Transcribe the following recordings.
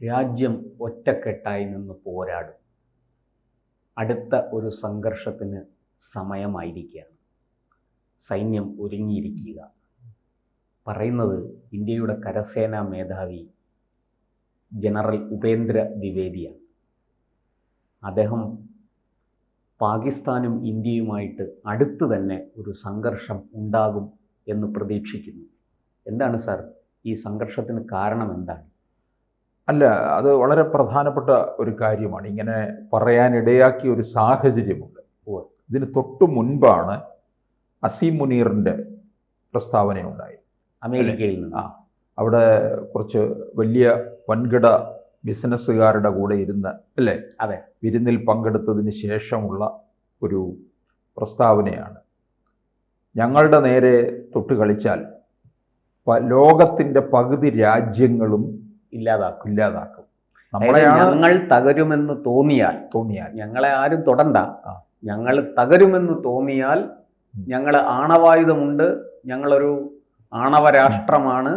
രാജ്യം ഒറ്റക്കെട്ടായി നിന്ന് പോരാടും. അടുത്ത ഒരു സംഘർഷത്തിന് സമയമായിരിക്കുകയാണ്. സൈന്യം ഒരുങ്ങിയിരിക്കുക. പറയുന്നത് ഇന്ത്യയുടെ കരസേനാ മേധാവി ജനറൽ ഉപേന്ദ്ര ദ്വിവേദിയാണ്. അദ്ദേഹം പാകിസ്ഥാനും ഇന്ത്യയുമായിട്ട് അടുത്ത് തന്നെ ഒരു സംഘർഷം ഉണ്ടാകും എന്ന് പ്രതീക്ഷിക്കുന്നു. എന്താണ് സാർ ഈ സംഘർഷത്തിന് കാരണം എന്താണ്? അല്ല, അത് വളരെ പ്രധാനപ്പെട്ട ഒരു കാര്യമാണ്. ഇങ്ങനെ പറയാനിടയാക്കിയ ഒരു സാഹചര്യമുണ്ട്. ഇതിന് തൊട്ടു മുൻപാണ് അസീം മുനീറിൻ്റെ പ്രസ്താവനയുണ്ടായി അമേരിക്കയിൽ നിന്ന്. അവിടെ കുറച്ച് വലിയ വൻകിട ബിസിനസ്സുകാരുടെ കൂടെ ഇരുന്ന് അല്ലേ, അതെ, വിരുന്നിൽ പങ്കെടുത്തതിന് ശേഷമുള്ള ഒരു പ്രസ്താവനയാണ്. ഞങ്ങളുടെ നേരെ തൊട്ട് കളിച്ചാൽ ലോകത്തിൻ്റെ പകുതി രാജ്യങ്ങളും ഇല്ലാതാക്കും. ഞങ്ങൾ തകരുമെന്ന് തോന്നിയാൽ ഞങ്ങളെ ആരും തൊടണ്ട, ഞങ്ങൾ തകരുമെന്ന് തോന്നിയാൽ ഞങ്ങൾ ആണവായുധമുണ്ട്, ഞങ്ങളൊരു ആണവ രാഷ്ട്രമാണ്,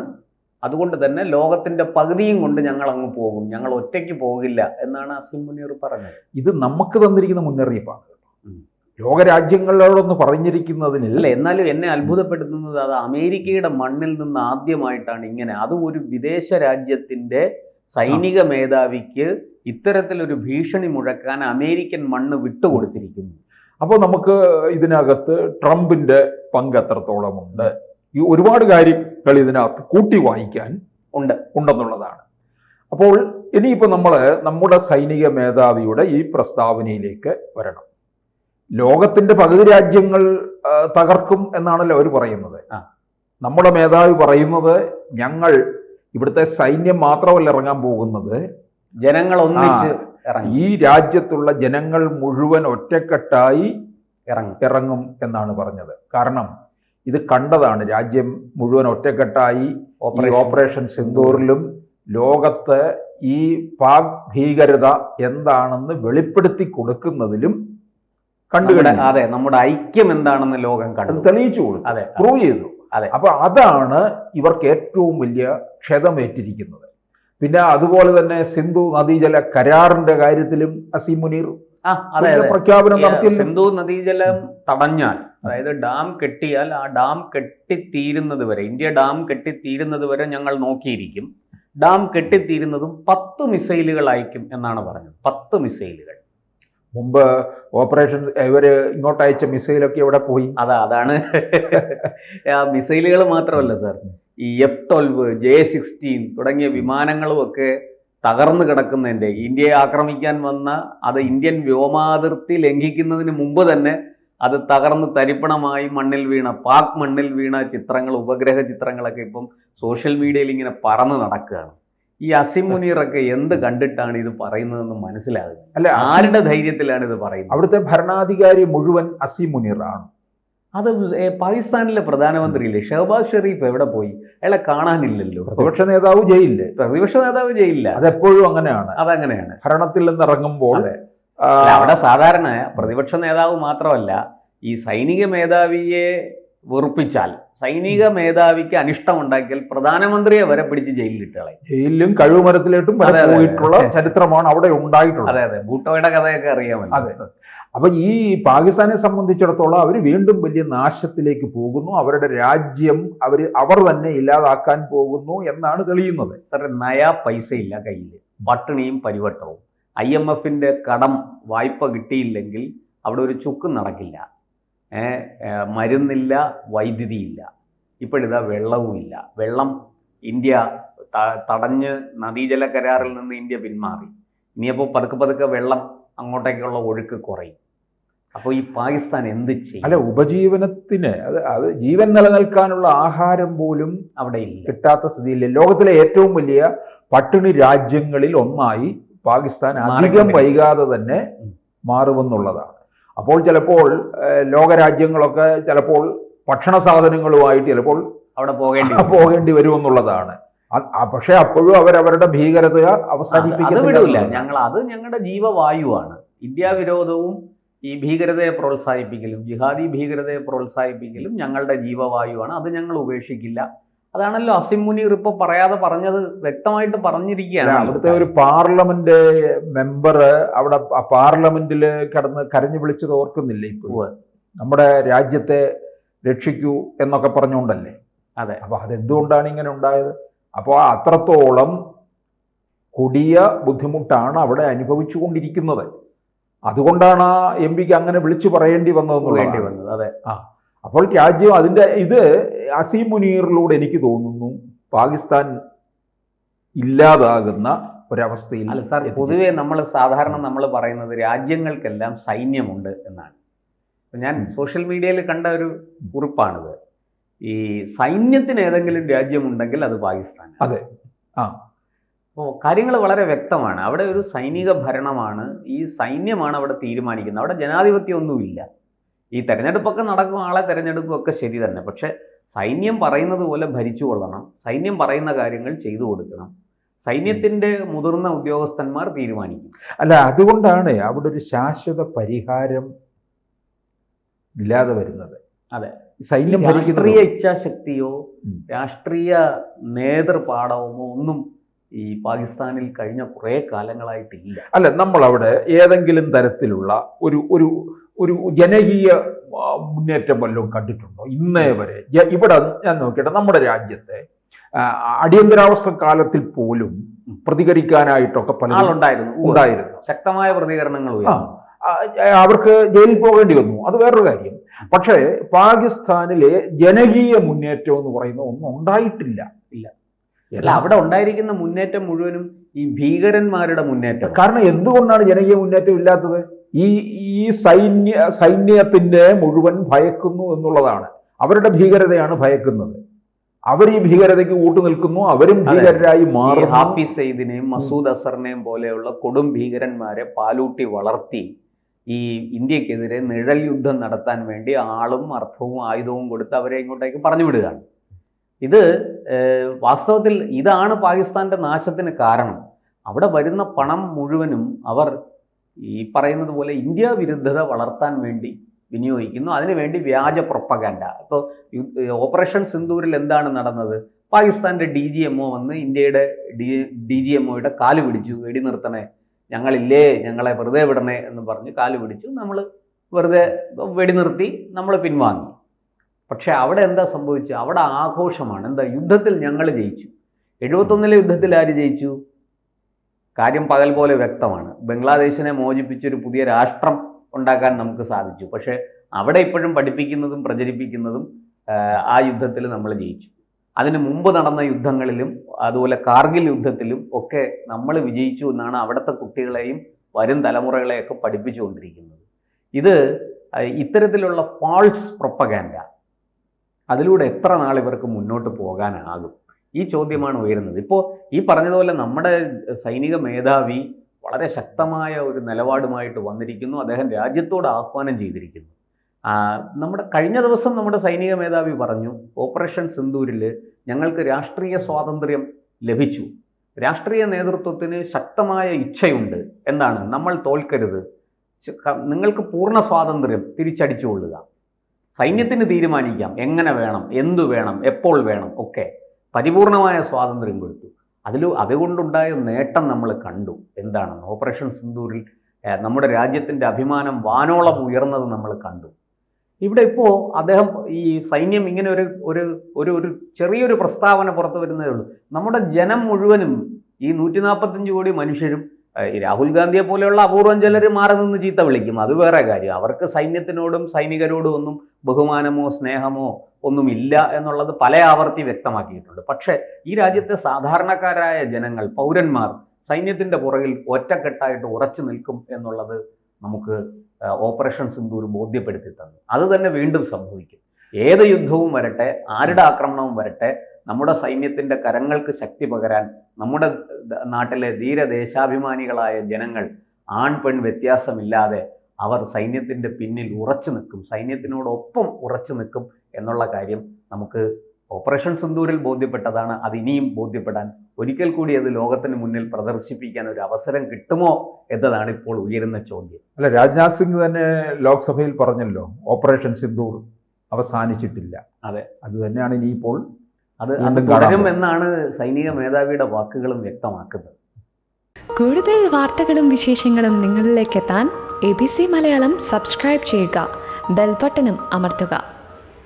അതുകൊണ്ട് തന്നെ ലോകത്തിന്റെ പകുതിയും കൊണ്ട് ഞങ്ങൾ അങ്ങ് പോകും, ഞങ്ങൾ ഒറ്റയ്ക്ക് പോകില്ല എന്നാണ് അസീം മുനീർ പറഞ്ഞത്. ഇത് നമുക്ക് തന്നിരിക്കുന്ന മുന്നറിയിപ്പാണ്. ലോകരാജ്യങ്ങളോടൊന്ന് പറഞ്ഞിരിക്കുന്നതിനില്ല. എന്നാലും എന്നെ അത്ഭുതപ്പെടുത്തുന്നത് അത് അമേരിക്കയുടെ മണ്ണിൽ നിന്ന് ആദ്യമായിട്ടാണ് ഇങ്ങനെ, അതും ഒരു വിദേശ രാജ്യത്തിന്റെ സൈനിക മേധാവിക്ക് ഇത്തരത്തിലൊരു ഭീഷണി മുഴക്കാൻ അമേരിക്കൻ മണ്ണ് വിട്ടുകൊടുത്തിരിക്കുന്നു. അപ്പോൾ നമുക്ക് ഇതിനകത്ത് ട്രംപിന്റെ പങ്ക് എത്രത്തോളമുണ്ട്, ഈ ഒരുപാട് കാര്യങ്ങൾ ഇതിനകത്ത് കൂട്ടി വായിക്കാൻ ഉണ്ടെന്നുള്ളതാണ്. അപ്പോൾ ഇനിയിപ്പോൾ നമ്മൾ നമ്മുടെ സൈനിക മേധാവിയുടെ ഈ പ്രസ്താവനയിലേക്ക് വരണം. ലോകത്തിന്റെ പകുതി രാജ്യങ്ങൾ തകർക്കും എന്നാണല്ലോ അവർ പറയുന്നത്. നമ്മുടെ മേധാവി പറയുന്നത് ഞങ്ങൾ ഇവിടുത്തെ സൈന്യം മാത്രമല്ല ഇറങ്ങാൻ പോകുന്നത്, ജനങ്ങൾ ഒന്നിച്ച് ഈ രാജ്യത്തുള്ള ജനങ്ങൾ മുഴുവൻ ഒറ്റക്കെട്ടായി ഇറങ്ങും എന്നാണ് പറഞ്ഞത്. കാരണം ഇത് കണ്ടതാണ്, രാജ്യം മുഴുവൻ ഒറ്റക്കെട്ടായി ഓപ്പറേഷൻ സിന്ദൂറിലും ലോകത്ത് ഈ പാക് ഭീകരത എന്താണെന്ന് വെളിപ്പെടുത്തി കൊടുക്കുന്നതിലും അതെ, നമ്മുടെ ഐക്യം എന്താണെന്ന് ലോകം കണ്ടു, തെളിയിച്ചു കൊടുത്തു, പ്രൂവ് ചെയ്തു. അപ്പൊ അതാണ് ഇവർക്ക് ഏറ്റവും വലിയ ക്ഷതമേറ്റിരിക്കുന്നത്. പിന്നെ അതുപോലെ തന്നെ സിന്ധു നദീജല കരാറിന്റെ കാര്യത്തിലും അസീം മുനീർ പ്രഖ്യാപനം നടത്തി. സിന്ധു നദീജലം തടഞ്ഞാൽ, അതായത് ഡാം കെട്ടിയാൽ ആ ഡാം കെട്ടിത്തീരുന്നത് വരെ, ഇന്ത്യ ഡാം കെട്ടിത്തീരുന്നത് വരെ ഞങ്ങൾ നോക്കിയിരിക്കും. ഡാം കെട്ടിത്തീരുന്നതും 10 മിസൈലുകൾ അയക്കും എന്നാണ് പറഞ്ഞത്. 10 മിസൈലുകൾ. മുമ്പ് ഓപ്പറേഷൻ ഇവര് ഇങ്ങോട്ട് അയച്ച മിസൈലൊക്കെ എവിടെ പോയി? അതാണ് ആ മിസൈലുകൾ മാത്രമല്ല സാർ, ഈ F-12, J-16 തുടങ്ങിയ വിമാനങ്ങളും ഒക്കെ തകർന്നു കിടക്കുന്നതിൻ്റെ, ഇന്ത്യയെ ആക്രമിക്കാൻ വന്ന അത് ഇന്ത്യൻ വ്യോമാതിർത്തി ലംഘിക്കുന്നതിന് മുമ്പ് തന്നെ അത് തകർന്ന് തരിപ്പണമായി മണ്ണിൽ വീണ, പാക് മണ്ണിൽ വീണ ചിത്രങ്ങൾ, ഉപഗ്രഹ ചിത്രങ്ങളൊക്കെ ഇപ്പം സോഷ്യൽ മീഡിയയിൽ ഇങ്ങനെ പറന്ന് നടക്കുകയാണ്. ഈ അസീം മുനീറൊക്കെ എന്ത് കണ്ടിട്ടാണ് ഇത് പറയുന്നതെന്ന് മനസ്സിലാകുന്നത്? അല്ല, ആരുടെ ധൈര്യത്തിലാണ് ഇത് പറയുന്നത്? അവിടുത്തെ ഭരണാധികാരി മുഴുവൻ അസീം മുനീറാണ്. അത് പാകിസ്ഥാനിലെ പ്രധാനമന്ത്രിയില്ലേ ഷഹബാസ് ഷെരീഫ് എവിടെ പോയി? അയാളെ കാണാനില്ലല്ലോ. പ്രതിപക്ഷ നേതാവ് ജയിലില്ല. അതെപ്പോഴും അങ്ങനെയാണ്. അതങ്ങനെയാണ്. ഭരണത്തിൽ നിന്ന് ഇറങ്ങുമ്പോൾ അവിടെ സാധാരണ പ്രതിപക്ഷ നേതാവ് മാത്രമല്ല, ഈ സൈനിക മേധാവിയെ വെറുപ്പിച്ചാൽ, സൈനിക മേധാവിക്ക് അനിഷ്ടമുണ്ടാക്കിയാൽ പ്രധാനമന്ത്രിയെ വരെ പിടിച്ച് ജയിലിലിട്ടളെ. ജയിലിലും കഴിവുമരത്തിലേട്ടും പോയിട്ടുള്ള ചരിത്രമാണ് അവിടെ ഉണ്ടായിട്ടുള്ളത്. അതെ, ഭൂട്ടോയുടെ കഥയൊക്കെ അറിയാമല്ലോ. അതെ. അപ്പൊ ഈ പാകിസ്ഥാനെ സംബന്ധിച്ചിടത്തോളം അവർ വീണ്ടും വലിയ നാശത്തിലേക്ക് പോകുന്നു. അവരുടെ രാജ്യം അവർ തന്നെ ഇല്ലാതാക്കാൻ പോകുന്നു എന്നാണ് തെളിയുന്നത്. സാറേ, നയാ പൈസ ഇല്ല കയ്യിൽ, പട്ടിണിയും പരിവട്ടവും. IMF-ന്റെ കടം വായ്പ കിട്ടിയില്ലെങ്കിൽ അവിടെ ഒരു ചുക്കും നടക്കില്ല. മരുന്നില്ല, വൈദ്യുതിയില്ല, ഇപ്പോഴിതാ വെള്ളവുമില്ല. വെള്ളം ഇന്ത്യ തടഞ്ഞ് നദീജല കരാറിൽ നിന്ന് ഇന്ത്യ പിന്മാറി. ഇനിയപ്പോൾ പതുക്കെ വെള്ളം അങ്ങോട്ടേക്കുള്ള ഒഴുക്ക് കുറയും. അപ്പോൾ ഈ പാകിസ്ഥാൻ എന്ത് ചെയ്യും? അല്ല, ഉപജീവനത്തിന് അത് ജീവൻ നിലനിൽക്കാനുള്ള ആഹാരം പോലും അവിടെ കിട്ടാത്ത സ്ഥിതിയില്ല. ലോകത്തിലെ ഏറ്റവും വലിയ പട്ടിണി രാജ്യങ്ങളിൽ ഒന്നായി പാകിസ്ഥാൻ അധികം വൈകാതെ തന്നെ മാറുമെന്നുള്ളതാണ്. അപ്പോൾ ചിലപ്പോൾ ലോകരാജ്യങ്ങളൊക്കെ ചിലപ്പോൾ ഭക്ഷണ സാധനങ്ങളുമായിട്ട് ചിലപ്പോൾ അവിടെ പോകേണ്ടി വരുമെന്നുള്ളതാണ്. പക്ഷെ അപ്പോഴും അവരവരുടെ ഭീകരത അവസാനിപ്പിക്കുന്നില്ല. അത് ഞങ്ങളുടെ ജീവവായുവാണ്. ഇന്ത്യ വിരോധവും ഈ ഭീകരതയെ പ്രോത്സാഹിപ്പിക്കലും ജിഹാദി ഭീകരതയെ പ്രോത്സാഹിപ്പിക്കലും ഞങ്ങളുടെ ജീവവായുവാണ്. അത് ഞങ്ങൾ ഉപേക്ഷിക്കില്ല. അതാണല്ലോ അസിം മുനീർ ഇപ്പൊ പറയാതെ പറഞ്ഞത്, വ്യക്തമായിട്ട് പറഞ്ഞിരിക്കുകയാണ്. അവിടുത്തെ ഒരു പാർലമെന്റ് മെമ്പർ അവിടെ പാർലമെന്റിൽ കിടന്ന് കരഞ്ഞു വിളിച്ചത് ഓർക്കുന്നില്ലേ ഇപ്പോൾ? നമ്മുടെ രാജ്യത്തെ രക്ഷിക്കൂ എന്നൊക്കെ പറഞ്ഞുകൊണ്ടല്ലേ? അതെ. അപ്പൊ അതെന്തുകൊണ്ടാണ് ഇങ്ങനെ ഉണ്ടായത്? അപ്പോൾ അത്രത്തോളം കൊടിയ ബുദ്ധിമുട്ടാണ് അവിടെ അനുഭവിച്ചു കൊണ്ടിരിക്കുന്നത്. അതുകൊണ്ടാണ് ആ എം പിക്ക് അങ്ങനെ വിളിച്ചു പറയേണ്ടി വന്നത്. അതെ. അപ്പോൾ രാജ്യം അതിൻ്റെ ഇത് അസീം മുനീറിലൂടെ എനിക്ക് തോന്നുന്നു പാകിസ്ഥാൻ ഇല്ലാതാകുന്ന ഒരവസ്ഥയിൽ. അല്ല സാർ, പൊതുവെ സാധാരണ നമ്മൾ പറയുന്നത് രാജ്യങ്ങൾക്കെല്ലാം സൈന്യമുണ്ട് എന്നാണ്. ഞാൻ സോഷ്യൽ മീഡിയയിൽ കണ്ട ഒരു കുറിപ്പാണിത്. ഈ സൈന്യത്തിന് ഏതെങ്കിലും രാജ്യമുണ്ടെങ്കിൽ അത് പാകിസ്ഥാൻ. അതെ. അപ്പോൾ കാര്യങ്ങൾ വളരെ വ്യക്തമാണ്. അവിടെ ഒരു സൈനിക ഭരണമാണ്, ഈ സൈന്യമാണ് അവിടെ തീരുമാനിക്കുന്നത്. അവിടെ ജനാധിപത്യം ഒന്നുമില്ല. ഈ തെരഞ്ഞെടുപ്പൊക്കെ നടക്കും, ആളെ തെരഞ്ഞെടുപ്പൊക്കെ ശരി തന്നെ, പക്ഷെ സൈന്യം പറയുന്നത് പോലെ ഭരിച്ചു കൊള്ളണം, സൈന്യം പറയുന്ന കാര്യങ്ങൾ ചെയ്തു കൊടുക്കണം, സൈന്യത്തിന്റെ മുതിർന്ന ഉദ്യോഗസ്ഥന്മാർ തീരുമാനിക്കും. അല്ല, അതുകൊണ്ടാണ് അവിടെ ഒരു ശാശ്വത പരിഹാരം ഇല്ലാതെ വരുന്നത്. അതെ. സൈന്യം രാഷ്ട്രീയ ഇച്ഛാശക്തിയോ രാഷ്ട്രീയ നേതൃപാടവമോ ഒന്നും ഈ പാകിസ്ഥാനിൽ കഴിഞ്ഞ കുറേ കാലങ്ങളായിട്ടില്ല. അല്ല, നമ്മൾ അവിടെ ഏതെങ്കിലും തരത്തിലുള്ള ഒരു ഒരു ഒരു ജനകീയ മുന്നേറ്റം വല്ലതും കണ്ടിട്ടുണ്ടോ ഇന്നേ വരെ? ഇവിടെ ഞാൻ നോക്കിയിട്ട് നമ്മുടെ രാജ്യത്തെ അടിയന്തരാവസ്ഥ കാലത്തിൽ പോലും പ്രതികരിക്കാനായിട്ടൊക്കെ പലരും ഉണ്ടായിരുന്നു. ശക്തമായ പ്രതികരണങ്ങൾ. അവർക്ക് ജയിലിൽ പോകേണ്ടി വന്നു, അത് വേറൊരു കാര്യം. പക്ഷേ പാകിസ്ഥാനിലെ ജനകീയ മുന്നേറ്റം എന്ന് പറയുന്ന ഒന്നും ഉണ്ടായിട്ടില്ല. അല്ല, അവിടെ ഉണ്ടായിരിക്കുന്ന മുന്നേറ്റം മുഴുവനും ഈ ഭീകരന്മാരുടെ മുന്നേറ്റം. കാരണം എന്തുകൊണ്ടാണ് ജനകീയ മുന്നേറ്റം ഇല്ലാത്തത്? ഈ സൈന്യത്തിന്റെ മുഴുവൻ ഭയക്കുന്നു എന്നുള്ളതാണ്. അവരുടെ ഭീകരതയാണ് ഭയക്കുന്നത്. അവർ ഈ ഭീകരതയ്ക്ക് കൂട്ടുനിൽക്കുന്നു, അവരും ഭീകരരായി മാറും. ഹാഫിസ് സയ്യിദിനെയും മസൂദ് അസറിനെയും പോലെയുള്ള കൊടും ഭീകരന്മാരെ പാലൂട്ടി വളർത്തി ഈ ഇന്ത്യക്കെതിരെ നിഴൽ യുദ്ധം നടത്താൻ വേണ്ടി ആളും അർത്ഥവും ആയുധവും കൊടുത്ത് അവരെ ഇങ്ങോട്ടേക്ക് പറഞ്ഞു വിടുകയാണ്. ഇത് വാസ്തവത്തിൽ ഇതാണ് പാകിസ്ഥാന്റെ നാശത്തിന് കാരണം. അവിടെ വരുന്ന പണം മുഴുവനും അവർ ഈ പറയുന്നത് പോലെ ഇന്ത്യ വിരുദ്ധത വളർത്താൻ വേണ്ടി വിനിയോഗിക്കുന്നു. അതിനുവേണ്ടി വ്യാജ പ്രൊപ്പഗാൻഡ. ഇപ്പോൾ ഓപ്പറേഷൻ സിന്ദൂരിൽ എന്താണ് നടന്നത്? പാകിസ്ഥാന്റെ DGMO വന്ന് ഇന്ത്യയുടെ DGMOയുടെ കാല് പിടിച്ചു, വെടി നിർത്തണേ, ഞങ്ങളില്ലേ, ഞങ്ങളെ വെറുതെ വിടണേ എന്ന് പറഞ്ഞ് കാല് പിടിച്ചു. നമ്മൾ വെറുതെ വെടിനിർത്തി, നമ്മൾ പിൻവാങ്ങി. പക്ഷെ അവിടെ എന്താ സംഭവിച്ചത്? അവിടെ ആഘോഷമാണ്. എന്താ? യുദ്ധത്തിൽ ഞങ്ങൾ ജയിച്ചു. 71 യുദ്ധത്തിൽ ആര് ജയിച്ചു? കാര്യം പകൽ പോലെ വ്യക്തമാണ്. ബംഗ്ലാദേശിനെ മോചിപ്പിച്ചൊരു പുതിയ രാഷ്ട്രം ഉണ്ടാക്കാൻ നമുക്ക് സാധിച്ചു. പക്ഷേ അവിടെ ഇപ്പോഴും പഠിപ്പിക്കുന്നതും പ്രചരിപ്പിക്കുന്നതും ആ യുദ്ധത്തിൽ നമ്മൾ ജയിച്ചു. അതിന് മുമ്പ് നടന്ന യുദ്ധങ്ങളിലും അതുപോലെ കാർഗിൽ യുദ്ധത്തിലും ഒക്കെ നമ്മൾ വിജയിച്ചു എന്നാണ് അവിടുത്തെ കുട്ടികളെയും വരും തലമുറകളെയൊക്കെ പഠിപ്പിച്ചുകൊണ്ടിരിക്കുന്നത്. ഇത് ഇത്തരത്തിലുള്ള ഫാൾസ് പ്രൊപ്പഗാൻഡ, അതിലൂടെ എത്ര നാൾ ഇവർക്ക് മുന്നോട്ട് പോകാനാകും? ഈ ചോദ്യമാണ് ഉയരുന്നത്. ഇപ്പോൾ ഈ പറഞ്ഞതുപോലെ നമ്മുടെ സൈനിക മേധാവി വളരെ ശക്തമായ ഒരു നിലപാടുമായിട്ട് വന്നിരിക്കുന്നു. അദ്ദേഹം രാജ്യത്തോട് ആഹ്വാനം ചെയ്തിരിക്കുന്നു. നമ്മുടെ കഴിഞ്ഞ ദിവസം നമ്മുടെ സൈനിക മേധാവി പറഞ്ഞു, ഓപ്പറേഷൻ സിന്ദൂരിൽ ഞങ്ങൾക്ക് രാഷ്ട്രീയ സ്വാതന്ത്ര്യം ലഭിച്ചു, രാഷ്ട്രീയ നേതൃത്വത്തിന് ശക്തമായ ഇച്ഛയുണ്ട്. എന്താണ്? നമ്മൾ തോൽക്കരുത്, നിങ്ങൾക്ക് പൂർണ്ണ സ്വാതന്ത്ര്യം തിരിച്ചടിച്ചുകൊള്ളുക, സൈന്യത്തിന് തീരുമാനിക്കാം എങ്ങനെ വേണം, എന്തു വേണം, എപ്പോൾ വേണം ഒക്കെ, പരിപൂർണമായ സ്വാതന്ത്ര്യം കൊടുത്തു. അതുകൊണ്ടുണ്ടായ നേട്ടം നമ്മൾ കണ്ടു. എന്താണെന്ന്? ഓപ്പറേഷൻ സിന്ദൂരിൽ നമ്മുടെ രാജ്യത്തിൻ്റെ അഭിമാനം വാനോളം ഉയർന്നത് നമ്മൾ കണ്ടു. ഇവിടെ ഇപ്പോൾ അദ്ദേഹം ഈ സൈന്യം ഇങ്ങനെ ഒരു ചെറിയൊരു പ്രസ്താവന പുറത്തു വരുന്നതേ ഉള്ളൂ. നമ്മുടെ ജനം മുഴുവനും ഈ 145 കോടി മനുഷ്യരും ഈ രാഹുൽ ഗാന്ധിയെ പോലെയുള്ള അപൂർവം ചിലർ മാറി നിന്ന് ചീത്ത വിളിക്കും, അത് വേറെ കാര്യം. അവർക്ക് സൈന്യത്തിനോടും സൈനികരോടും ഒന്നും ബഹുമാനമോ സ്നേഹമോ ഒന്നുമില്ല എന്നുള്ളത് പല ആവർത്തി വ്യക്തമാക്കിയിട്ടുണ്ട്. പക്ഷേ ഈ രാജ്യത്തെ സാധാരണക്കാരായ ജനങ്ങൾ, പൗരന്മാർ സൈന്യത്തിൻ്റെ പുറകിൽ ഒറ്റക്കെട്ടായിട്ട് ഉറച്ചു നിൽക്കും എന്നുള്ളത് നമുക്ക് ഓപ്പറേഷൻ സിന്ദൂർ ബോധ്യപ്പെടുത്തി തന്നു. അത് തന്നെ വീണ്ടും സംഭവിക്കും. ഏത് യുദ്ധവും വരട്ടെ, ആരുടെ ആക്രമണവും വരട്ടെ, നമ്മുടെ സൈന്യത്തിൻ്റെ കരങ്ങൾക്ക് ശക്തി പകരാൻ നമ്മുടെ നാട്ടിലെ ധീരദേശാഭിമാനികളായ ജനങ്ങൾ ആൺ പെൺ വ്യത്യാസമില്ലാതെ അവർ സൈന്യത്തിൻ്റെ പിന്നിൽ ഉറച്ചു നിൽക്കും, സൈന്യത്തിനോടൊപ്പം ഉറച്ചു നിൽക്കും എന്നുള്ള കാര്യം നമുക്ക് ഓപ്പറേഷൻ സിന്ദൂരിൽ ബോധ്യപ്പെട്ടതാണ്. അത് ഇനിയും ബോധ്യപ്പെടാൻ, ഒരിക്കൽ കൂടി അത് ലോകത്തിന് മുന്നിൽ പ്രദർശിപ്പിക്കാൻ ഒരു അവസരം കിട്ടുമോ എന്നതാണ് ഇപ്പോൾ ഉയരുന്ന ചോദ്യം. അല്ല, രാജ്നാഥ് സിംഗ് തന്നെ ലോക്സഭയിൽ പറഞ്ഞല്ലോ, ഓപ്പറേഷൻ സിന്ദൂർ അവസാനിച്ചിട്ടില്ല. അതെ, അത് തന്നെയാണ് ഇനിയിപ്പോൾ അത് വീണ്ടും തുടരും കാണാം. എന്നാണ് സൈനിക മേധാവിയുടെ വാക്കുകളും വ്യക്തമാക്കുന്നത്. കൂടുതൽ വാർത്തകളും വിശേഷങ്ങളും നിങ്ങളിലേക്ക് എത്താൻ ABC മലയാളം സബ്സ്ക്രൈബ് ചെയ്യുക, ബെൽ ബട്ടണും അമർത്തുക.